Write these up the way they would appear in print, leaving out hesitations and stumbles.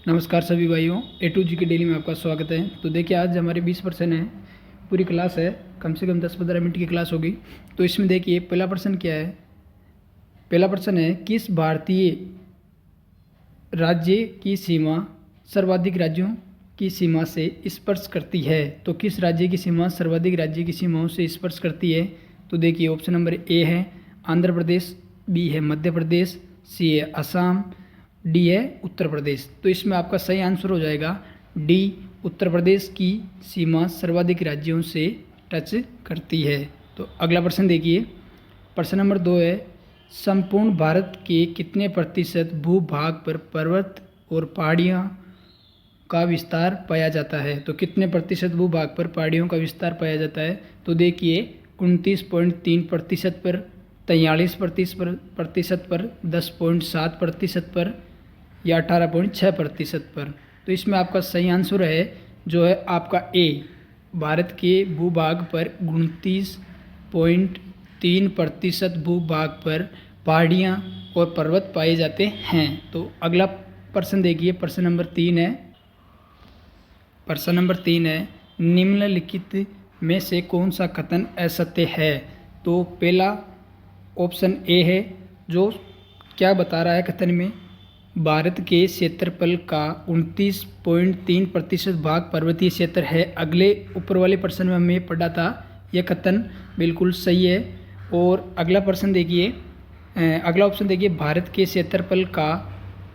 नमस्कार सभी भाइयों, A to G के डेली में आपका स्वागत है। तो देखिए, आज हमारे 20% है, पूरी क्लास है, कम से कम 10-15 मिनट की क्लास होगी। तो इसमें देखिए पहला प्रश्न क्या है। पहला प्रश्न है, किस भारतीय राज्य की सीमा सर्वाधिक राज्यों की सीमा से स्पर्श करती है। तो किस राज्य की सीमा सर्वाधिक राज्य की सीमाओं से स्पर्श करती है। तो देखिए ऑप्शन नंबर ए है आंध्र प्रदेश, बी है मध्य प्रदेश, सी है असम, डी है उत्तर प्रदेश। तो इसमें आपका सही आंसर हो जाएगा डी, उत्तर प्रदेश की सीमा सर्वाधिक राज्यों से टच करती है। तो अगला प्रश्न देखिए, प्रश्न नंबर 2 है, संपूर्ण भारत के कितने प्रतिशत भूभाग पर पर्वत और पहाड़ियाँ का विस्तार पाया जाता है। तो कितने प्रतिशत भूभाग पर पहाड़ियों का विस्तार पाया जाता है। तो देखिए 29.3% पर, 43% पर, 10.7% पर या 18.6% पर। तो इसमें आपका सही आंसर है जो है आपका ए, भारत के भूभाग पर 29.3% भूभाग पर पहाड़ियाँ और पर्वत पाए जाते हैं। तो अगला प्रश्न देखिए, प्रश्न नंबर 3 है। प्रश्न नंबर 3 है, निम्नलिखित में से कौन सा कथन असत्य है। तो पहला ऑप्शन ए है, जो क्या बता रहा है कथन में, भारत के क्षेत्रफल का 29.3% भाग पर्वतीय क्षेत्र है। अगले ऊपर वाले प्रश्न में हमने पढ़ा था, यह कथन बिल्कुल सही है। और अगला प्रश्न देखिए, अगला ऑप्शन देखिए, भारत के क्षेत्रफल का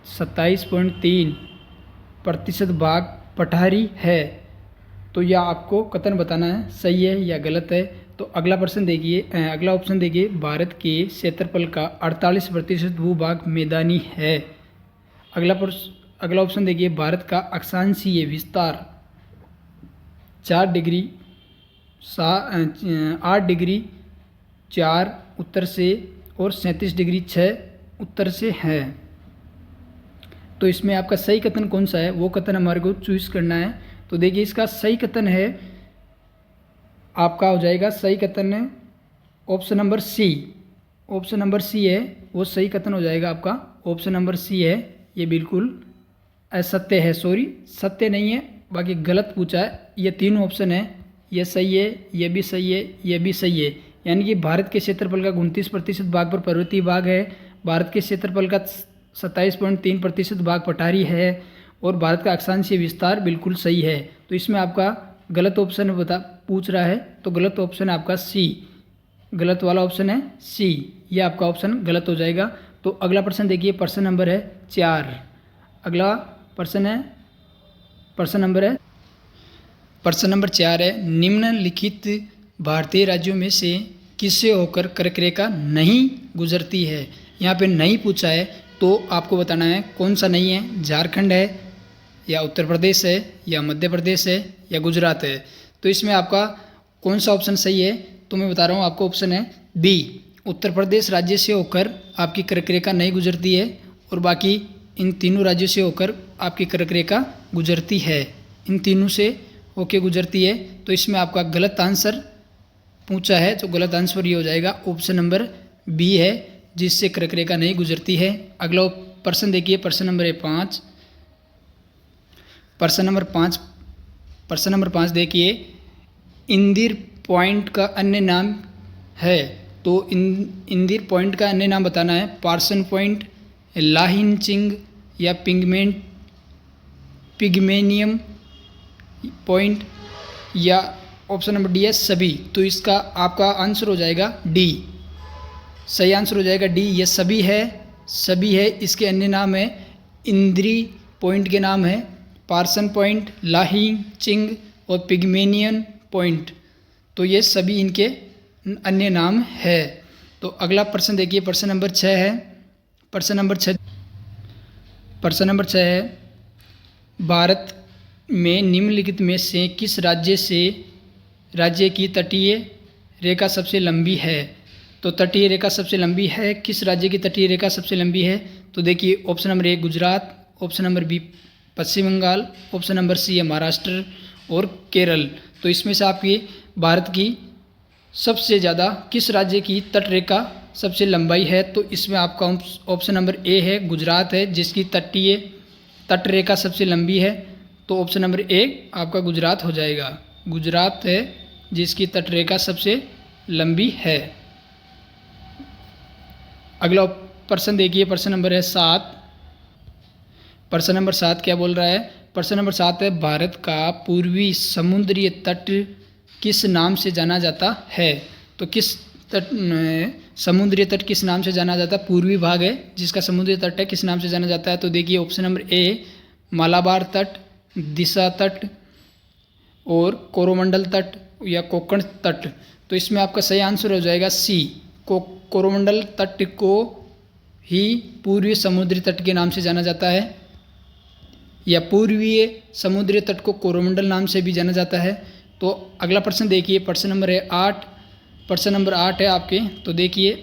27.3% भाग पठारी है। तो यह आपको कथन बताना है सही है या गलत है। तो अगला प्रश्न देखिए, अगला ऑप्शन देखिए, भारत के क्षेत्रफल का 48% भूभाग मैदानी है। अगला ऑप्शन देखिए, भारत का अक्षांशीय विस्तार 8 डिग्री 4 उत्तर से और 37 डिग्री 6 उत्तर से है। तो इसमें आपका सही कथन कौन सा है, वो कथन हमारे को चूज करना है। तो देखिए इसका सही कथन है, आपका हो जाएगा सही कथन है option number C. Option number C है वो सही कथन हो जाएगा आपका। ऑप्शन नंबर सी है, ये बिल्कुल असत्य है, सॉरी सत्य नहीं है, बाकी गलत पूछा है। ये तीनों ऑप्शन है, ये सही है, ये भी सही है, ये भी सही है। यानी कि भारत के क्षेत्रफल का 29% भाग पर पर्वतीय भाग है, भारत के क्षेत्रफल का 27.3% भाग पठारी है और भारत का अक्षांशीय विस्तार बिल्कुल सही है। तो इसमें आपका गलत ऑप्शन पूछ रहा है, तो गलत ऑप्शन आपका सी, गलत वाला ऑप्शन है सी, ये आपका ऑप्शन गलत हो जाएगा। तो अगला प्रश्न देखिए, प्रश्न नंबर है 4। अगला प्रश्न है, प्रश्न नंबर 4 है, निम्नलिखित भारतीय राज्यों में से किससे होकर कर्क रेखा नहीं गुजरती है। यहाँ पे नहीं पूछा है, तो आपको बताना है कौन सा नहीं है, झारखंड है या उत्तर प्रदेश है या मध्य प्रदेश है या गुजरात है। तो इसमें आपका कौन सा ऑप्शन सही है, तो मैं बता रहा हूँ आपको, ऑप्शन है बी, उत्तर प्रदेश राज्य से होकर आपकी कर्क रेखा नहीं गुजरती है और बाकी इन तीनों राज्यों से होकर आपकी कर्क रेखा गुजरती है, इन तीनों से होके गुजरती है। तो इसमें आपका गलत आंसर पूछा है, तो गलत आंसर ये हो जाएगा ऑप्शन नंबर बी है, जिससे कर्क रेखा नहीं गुजरती है। अगला प्रश्न देखिए, प्रश्न नंबर है 5। प्रश्न नंबर 5 देखिए, इंदिर पॉइंट का अन्य नाम है। तो इंदिर पॉइंट का अन्य नाम बताना है, पार्सन पॉइंट, लाहिनचिंग या पिग्मेनियम पॉइंट या ऑप्शन नंबर डी है सभी। तो इसका आपका आंसर हो जाएगा डी, सही आंसर हो जाएगा डी, ये सभी है, सभी है। इसके अन्य नाम है, इंद्री पॉइंट के नाम है पार्सन पॉइंट, लाहिंग और पिग्मेनियन पॉइंट। तो ये सभी इनके अन्य नाम है। तो अगला प्रश्न देखिए, प्रश्न नंबर 6 है। प्रश्न नंबर 6 है, भारत में निम्नलिखित में से किस राज्य की तटीय रेखा सबसे लंबी है। तो तटीय रेखा सबसे लंबी है, किस राज्य की तटीय रेखा सबसे लंबी है। तो देखिए option number A Gujarat, option number B Paschim Bengal, option number C है महाराष्ट्र और केरल। तो इसमें से आपकी भारत की सबसे ज़्यादा किस राज्य की तट रेखा सबसे लंबाई है। तो इसमें आपका ऑप्शन नंबर ए है गुजरात है, जिसकी तटीय तट रेखा सबसे लंबी है, तो ऑप्शन नंबर ए आपका गुजरात हो जाएगा। गुजरात है जिसकी तट रेखा सबसे लंबी है। अगला प्रश्न देखिए, प्रश्न नंबर है 7। प्रश्न नंबर 7 क्या बोल रहा है? प्रश्न नंबर 7 है, भारत का पूर्वी समुद्री तट किस नाम से जाना जाता है? तो किस तट समुद्री तट किस नाम से जाना जाता है? पूर्वी भाग है जिसका समुद्री तट है, किस नाम से जाना जाता है? तो देखिए ऑप्शन नंबर ए मालाबार तट, दिशा तट और कोरोमंडल तट या कोंकण तट। तो इसमें आपका सही आंसर हो जाएगा सी, कोरोमंडल तट को ही पूर्वी समुद्री तट के नाम से जाना जाता है, या पूर्वीय समुद्री तट को कोरोमंडल नाम से भी जाना जाता है। तो अगला प्रश्न देखिए, प्रश्न नंबर है 8। प्रश्न नंबर 8 है आपके, तो देखिए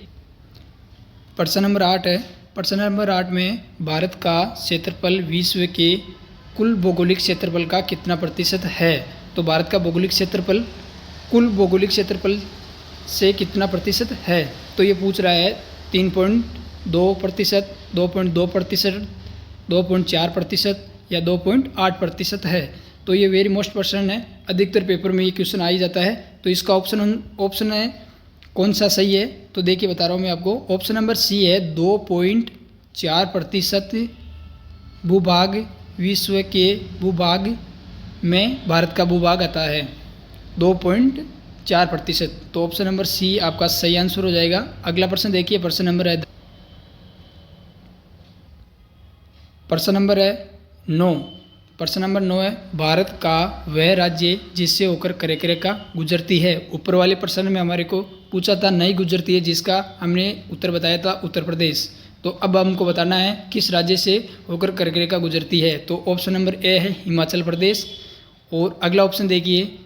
प्रश्न नंबर 8 है। प्रश्न नंबर 8 में भारत का क्षेत्रफल विश्व के कुल भौगोलिक क्षेत्रफल का कितना प्रतिशत है? तो भारत का भौगोलिक क्षेत्रफल कुल भौगोलिक क्षेत्रफल से कितना प्रतिशत है? तो ये पूछ रहा है 3.2%, 2.2%, 2.4% या 2.8% है। तो ये वेरी मोस्ट क्वेश्चन है, अधिकतर पेपर में ये क्वेश्चन आ ही जाता है। तो इसका ऑप्शन है कौन सा सही है? तो देखिए बता रहा हूँ मैं आपको, ऑप्शन नंबर सी है 2.4% भूभाग विश्व के भूभाग में भारत का भूभाग आता है 2.4%। तो ऑप्शन नंबर सी आपका सही आंसर हो जाएगा। अगला प्रश्न देखिए, प्रश्न नंबर है 9। प्रश्न नंबर 9 है, भारत का वह राज्य जिससे होकर कर्क रेखा गुजरती है। ऊपर वाले प्रश्न में हमारे को पूछा था नहीं गुजरती है, जिसका हमने उत्तर बताया था उत्तर प्रदेश। तो अब हमको बताना है किस राज्य से होकर कर्क रेखा गुजरती है। तो ऑप्शन नंबर ए है हिमाचल प्रदेश। और अगला ऑप्शन देखिए,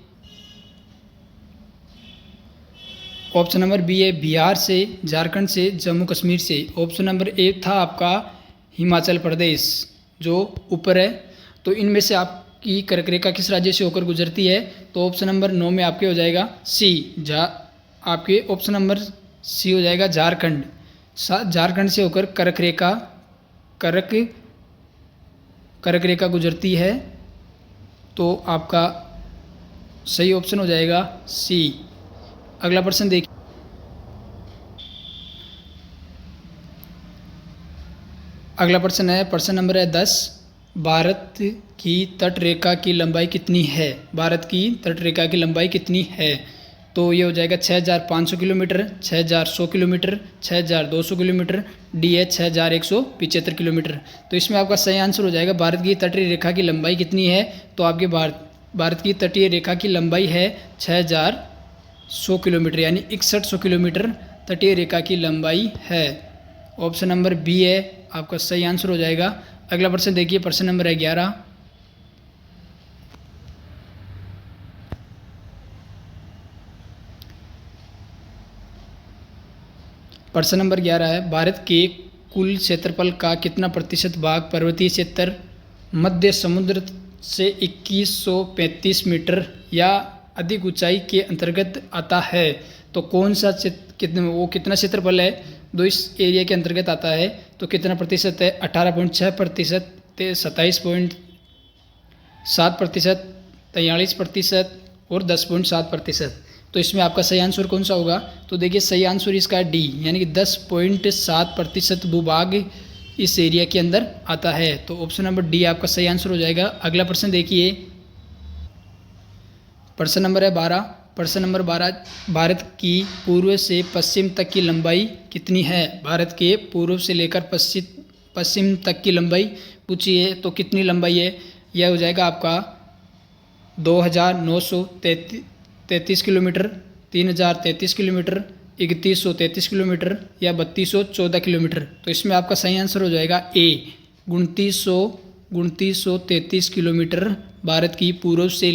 ऑप्शन नंबर बी है बिहार से, झारखंड से, जम्मू कश्मीर से। ऑप्शन नंबर ए था आपका हिमाचल प्रदेश जो ऊपर है। तो इनमें से आपकी कर्क रेखा किस राज्य से होकर गुजरती है? तो ऑप्शन नंबर 9 में आपके हो जाएगा सी, आपके ऑप्शन नंबर सी हो जाएगा झारखंड। झारखंड से होकर कर्क रेखा गुजरती है। तो आपका सही ऑप्शन हो जाएगा सी। अगला प्रश्न देखिए, अगला प्रश्न है, प्रश्न नंबर है 10। भारत की तट रेखा की लंबाई कितनी है? भारत की तट रेखा की लंबाई कितनी है? तो ये हो जाएगा 6500 किलोमीटर, 6100 किलोमीटर, 6200 किलोमीटर, डी है 6175 किलोमीटर। तो इसमें आपका सही आंसर हो जाएगा भारत की तटीय रेखा की लंबाई कितनी है? तो आपके भारत की तटीय रेखा की लंबाई है 6100 किलोमीटर, यानी 6100 किलोमीटर तटीय रेखा की लंबाई है। ऑप्शन नंबर बी है आपका सही आंसर हो जाएगा। अगला प्रश्न देखिए, प्रश्न नंबर है 11। प्रश्न नंबर 11 है, भारत के कुल क्षेत्रफल का कितना प्रतिशत भाग पर्वतीय क्षेत्र मध्य समुद्र से 2135 मीटर या अधिक ऊंचाई के अंतर्गत आता है? तो कौन सा कितना क्षेत्रफल है जो इस एरिया के अंतर्गत आता है? तो कितना प्रतिशत है? 18.6%, 27.7%, 43% और 10.7%। तो इसमें आपका सही आंसर कौन सा होगा? तो देखिए सही आंसर इसका है डी, यानी कि 10.7% भूभाग इस एरिया के अंदर आता है। तो ऑप्शन नंबर डी आपका सही आंसर हो जाएगा। अगला प्रश्न देखिए, प्रश्न नंबर है 12। प्रश्न नंबर 12, भारत की पूर्व से पश्चिम तक की लंबाई कितनी है? भारत के पूर्व से लेकर पश्चिम तक की लंबाई पूछी है, तो कितनी लंबाई है? यह हो जाएगा आपका 2933 किलोमीटर, 3033 किलोमीटर, 3133 किलोमीटर या 3214 किलोमीटर। तो इसमें आपका सही आंसर हो जाएगा ए, 2933 किलोमीटर भारत की पूर्व से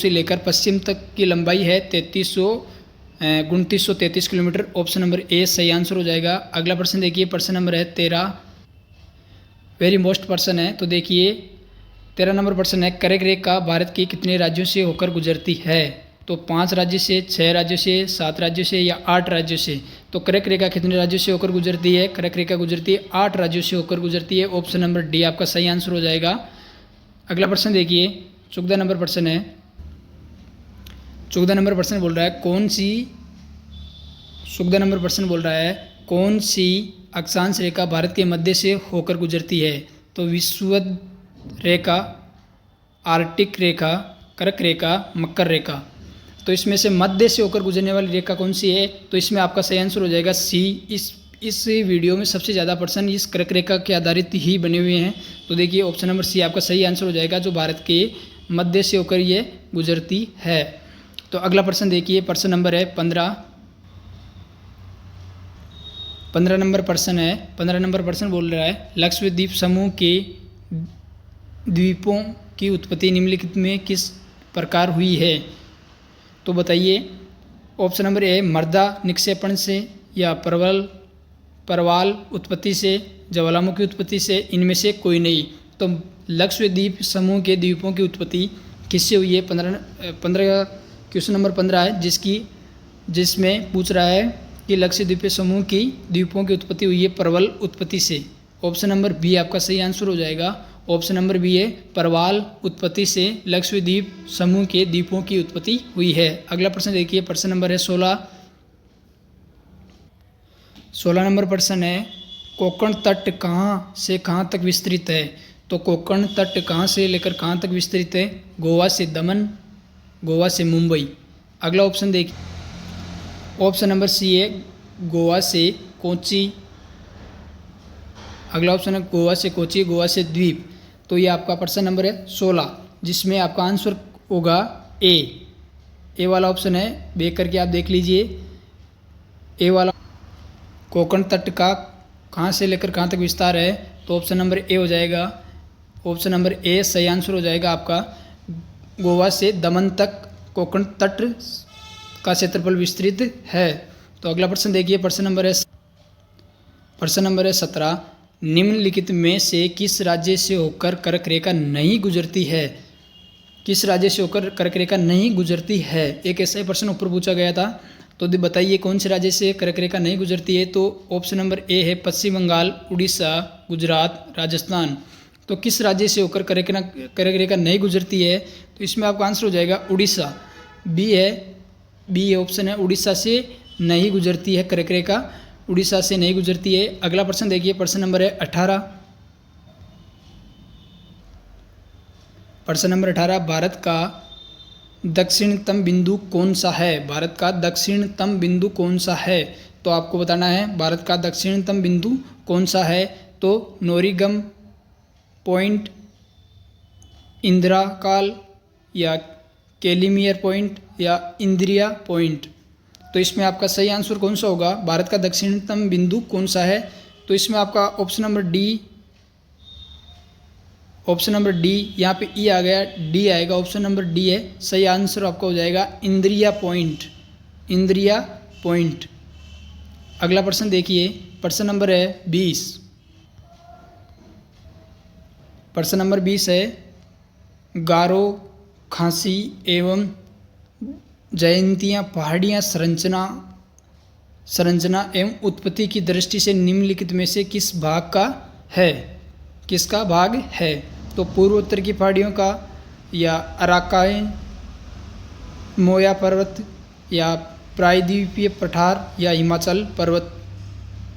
लेकर पश्चिम तक की लंबाई है 2933 किलोमीटर। ऑप्शन नंबर ए सही आंसर हो जाएगा। अगला प्रश्न देखिए, प्रश्न नंबर है 13, वेरी मोस्ट प्रश्न है। तो देखिए 13 नंबर प्रश्न है, कर्क रेखा भारत के कितने राज्यों से होकर गुजरती है? तो 5 राज्य से, 6 राज्यों से, 7 राज्यों से या 8 राज्यों से। तो कर्क रेखा कितने राज्यों से होकर गुजरती है? कर्क रेखा गुजरती है 8 राज्यों से होकर गुजरती है। ऑप्शन नंबर डी आपका सही आंसर हो जाएगा। अगला प्रश्न देखिए, 14 नंबर प्रश्न है। 14 नंबर प्रश्न बोल रहा है कौन सी अक्षांश रेखा भारत के मध्य से होकर गुजरती है? तो विषुवत रेखा, आर्कटिक रेखा, कर्क रेखा, मकर रेखा। तो इसमें से मध्य से होकर गुजरने वाली रेखा कौन सी है? तो इसमें आपका सही आंसर हो जाएगा सी। इस वीडियो में सबसे ज़्यादा प्रश्न इस कर्क रेखा के आधारित ही बने हुए हैं। तो देखिए ऑप्शन नंबर सी आपका सही आंसर हो जाएगा, जो भारत के मध्य से होकर ये गुजरती है। तो अगला प्रश्न देखिए, प्रश्न नंबर है 15 नंबर प्रश्न है। 15 नंबर प्रश्न बोल रहा है लक्षद्वीप द्वीप समूह के द्वीपों की उत्पत्ति निम्नलिखित में किस प्रकार हुई है? तो बताइए। ऑप्शन नंबर ए मृदा निक्षेपण से या परवाल उत्पत्ति से, ज्वालामुखी उत्पत्ति से, इनमें से कोई नहीं। तो लक्षद्वीप द्वीप समूह के द्वीपों की उत्पत्ति किससे हुई है? 15 क्वेश्चन नंबर 15 है, जिसमें पूछ रहा है कि लक्षद्वीप समूह की द्वीपों की उत्पत्ति हुई है परवल उत्पत्ति से। ऑप्शन नंबर बी आपका सही आंसर हो जाएगा। ऑप्शन नंबर बी है परवाल उत्पत्ति से लक्षद्वीप समूह के द्वीपों की उत्पत्ति हुई है। अगला प्रश्न देखिए, प्रश्न नंबर है 16 नंबर प्रश्न है कोंकण तट कहाँ से कहाँ तक विस्तृत है? तो कोंकण तट कहाँ से लेकर कहाँ तक विस्तृत है? गोवा से दमन, गोवा से मुंबई। अगला ऑप्शन देखिए, ऑप्शन नंबर सी है गोवा से कोची। अगला ऑप्शन है गोवा से कोची, गोवा से द्वीप। तो ये आपका प्रश्न नंबर है 16, जिसमें आपका आंसर होगा ए वाला ऑप्शन है। देख करके आप देख लीजिए, ए वाला कोंकण तट का कहाँ से लेकर कहाँ तक विस्तार है? तो ऑप्शन नंबर ए हो जाएगा। ऑप्शन नंबर ए सही आंसर हो जाएगा आपका। गोवा से दमन तक कोंकण तट का क्षेत्रफल विस्तृत है। तो अगला प्रश्न देखिए, प्रश्न नंबर है 17। निम्नलिखित में से किस राज्य से होकर कर्क रेखा नहीं गुजरती है? किस राज्य से होकर कर्क रेखा नहीं गुजरती है? एक ऐसा ही प्रश्न ऊपर पूछा गया था। तो बताइए कौन से राज्य से कर्क रेखा नहीं गुजरती है? तो ऑप्शन नंबर ए है पश्चिम बंगाल, उड़ीसा, गुजरात, राजस्थान। तो किस राज्य से होकर कर्क रेखा नहीं गुजरती है? तो इसमें आपका आंसर हो जाएगा उड़ीसा। बी ऑप्शन है, उड़ीसा से नहीं गुजरती है कर्क रेखा, उड़ीसा से नहीं गुजरती है। अगला प्रश्न देखिए, प्रश्न नंबर है 18। प्रश्न नंबर 18 भारत का दक्षिणतम बिंदु कौन सा है? भारत का दक्षिणतम बिंदु कौन सा है? तो आपको बताना है भारत का दक्षिणतम बिंदु कौन सा है। तो नोरीगम पॉइंट, इंदिरा काल, या कैलिमियर पॉइंट, या इंद्रिया पॉइंट। तो इसमें आपका सही आंसर कौन सा होगा? भारत का दक्षिणतम बिंदु कौन सा है? तो इसमें आपका ऑप्शन नंबर डी, यहाँ पे ई आ गया, डी आएगा। ऑप्शन नंबर डी है सही आंसर आपका हो जाएगा इंद्रिया पॉइंट। अगला प्रश्न देखिए, प्रश्न नंबर है 20। प्रश्न नंबर 20 है गारो, खासी एवं जयंतियाँ पहाड़ियाँ संरचना एवं उत्पत्ति की दृष्टि से निम्नलिखित में से किसका भाग है? तो पूर्वोत्तर की पहाड़ियों का, या अराकान, मोया पर्वत, या प्रायद्वीपीय पठार, या हिमाचल पर्वत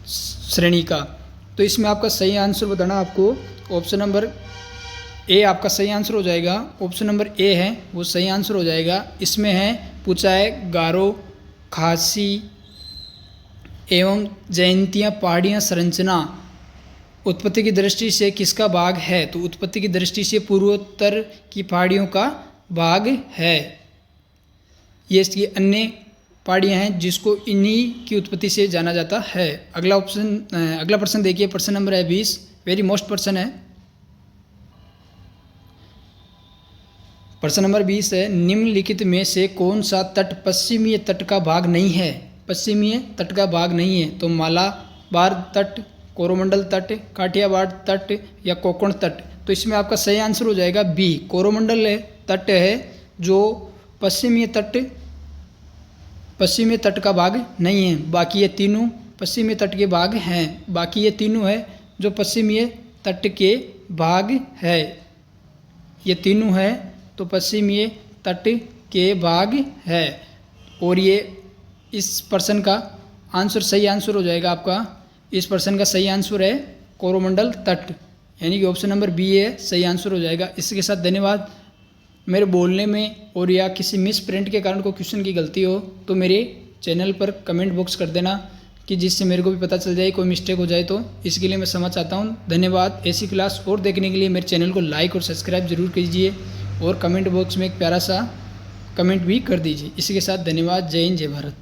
श्रेणी का। तो इसमें आपका सही आंसर बताना आपको ऑप्शन नंबर ए आपका सही आंसर हो जाएगा। ऑप्शन नंबर ए है वो सही आंसर हो जाएगा। इसमें है पूछा है गारो, खासी एवं जयंतियाँ पहाड़ियाँ संरचना उत्पत्ति की दृष्टि से किसका भाग है? तो उत्पत्ति की दृष्टि से पूर्वोत्तर की पहाड़ियों का भाग है। ये इसकी अन्य पहाड़ियाँ हैं जिसको इन्हीं की उत्पत्ति से जाना जाता है। अगला प्रश्न देखिए, प्रश्न नंबर है 20, वेरी मोस्ट प्रश्न है। प्रश्न नंबर 20 है निम्नलिखित में से कौन सा तट पश्चिमी तट का भाग नहीं है? पश्चिमी तट का भाग नहीं है। तो मालाबार तट, कोरोमंडल तट, काठियावाड़ तट, या कोंकण तट। तो इसमें आपका सही आंसर हो जाएगा बी, कोरोमंडल तट है जो पश्चिमी तट पश्चिमी तट का भाग नहीं है, बाकी ये तीनों पश्चिमी तट के भाग हैं। बाकी ये तीनों है जो पश्चिमी तट के भाग है, ये तीनों है तो पश्चिमी तट के भाग है। और ये इस प्रश्न का आंसर, सही आंसर हो जाएगा आपका, इस प्रश्न का सही आंसर है कोरोमंडल तट, यानी कि ऑप्शन नंबर बी है सही आंसर हो जाएगा। इसके साथ धन्यवाद। मेरे बोलने में और या किसी मिस प्रिंट के कारण कोई क्वेश्चन की गलती हो तो मेरे चैनल पर कमेंट बॉक्स कर देना, कि जिससे मेरे को भी पता चल जाए कोई मिस्टेक हो जाए तो। इसके लिए मैं क्षमा चाहता हूँ। धन्यवाद। ऐसी क्लास और देखने के लिए मेरे चैनल को लाइक और सब्सक्राइब जरूर कीजिए और कमेंट बॉक्स में एक प्यारा सा कमेंट भी कर दीजिए। इसी के साथ धन्यवाद। जय हिंद, जय भारत।